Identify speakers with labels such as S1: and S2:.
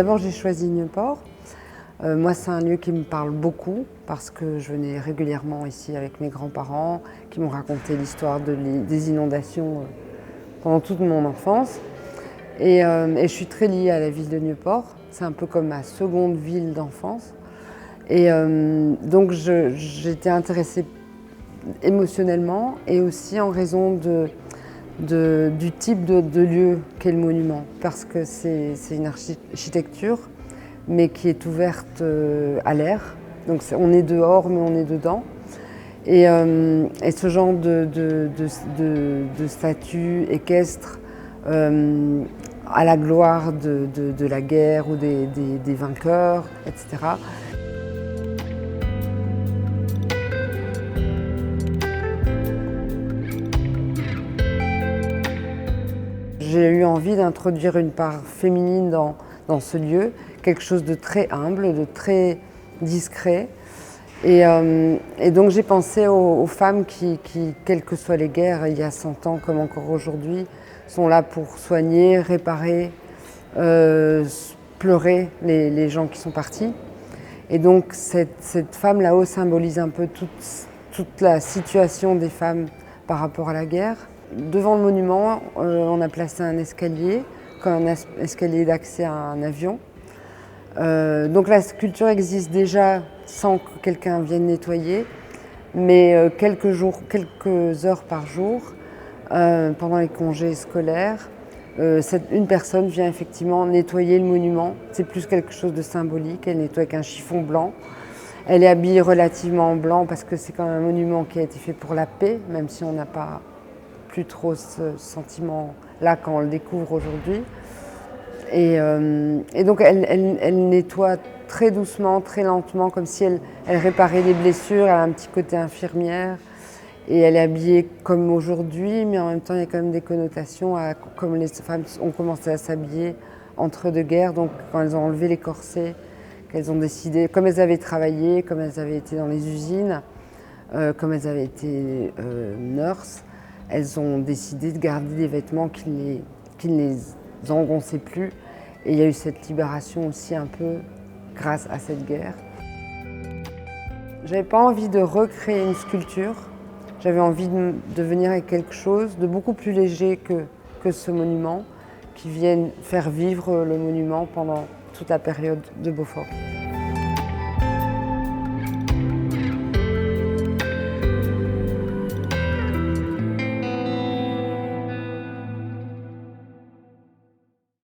S1: D'abord, j'ai choisi Nieuport. Moi, c'est un lieu qui me parle beaucoup parce que je venais régulièrement ici avec mes grands-parents qui m'ont raconté l'histoire des inondations pendant toute mon enfance. Et je suis très liée à la ville de Nieuport. C'est un peu comme ma seconde ville d'enfance. Et donc, j'étais intéressée émotionnellement et aussi en raison du type de lieu qu'est le monument. Parce que c'est une architecture, mais qui est ouverte à l'air. Donc on est dehors, mais on est dedans. Et ce genre de statue équestre à la gloire de la guerre ou des vainqueurs, etc. J'ai eu envie d'introduire une part féminine dans ce lieu, quelque chose de très humble, de très discret. Et donc j'ai pensé aux femmes qui, quelles que soient les guerres, il y a 100 ans comme encore aujourd'hui, sont là pour soigner, réparer, pleurer les gens qui sont partis. Et donc cette femme là-haut symbolise un peu toute la situation des femmes par rapport à la guerre. Devant le monument, on a placé un escalier, comme un escalier d'accès à un avion. Donc la sculpture existe déjà sans que quelqu'un vienne nettoyer, mais quelques heures par jour, pendant les congés scolaires, une personne vient effectivement nettoyer le monument. C'est plus quelque chose de symbolique, elle nettoie avec un chiffon blanc. Elle est habillée relativement en blanc parce que c'est quand même un monument qui a été fait pour la paix, même si on n'a pas plus trop ce sentiment-là quand on le découvre aujourd'hui. Et donc elle nettoie très doucement, très lentement, comme si elle réparait les blessures. Elle a un petit côté infirmière et elle est habillée comme aujourd'hui, mais en même temps il y a quand même des connotations comme les femmes ont commencé à s'habiller entre deux guerres. Donc quand elles ont enlevé les corsets, qu'elles ont décidé, comme elles avaient travaillé, comme elles avaient été dans les usines, comme elles avaient été nurses, elles ont décidé de garder des vêtements qui ne les engonçaient plus. Et il y a eu cette libération aussi un peu grâce à cette guerre. J'avais pas envie de recréer une sculpture. J'avais envie de venir avec quelque chose de beaucoup plus léger que ce monument, qui vienne faire vivre le monument pendant toute la période de Beaufort.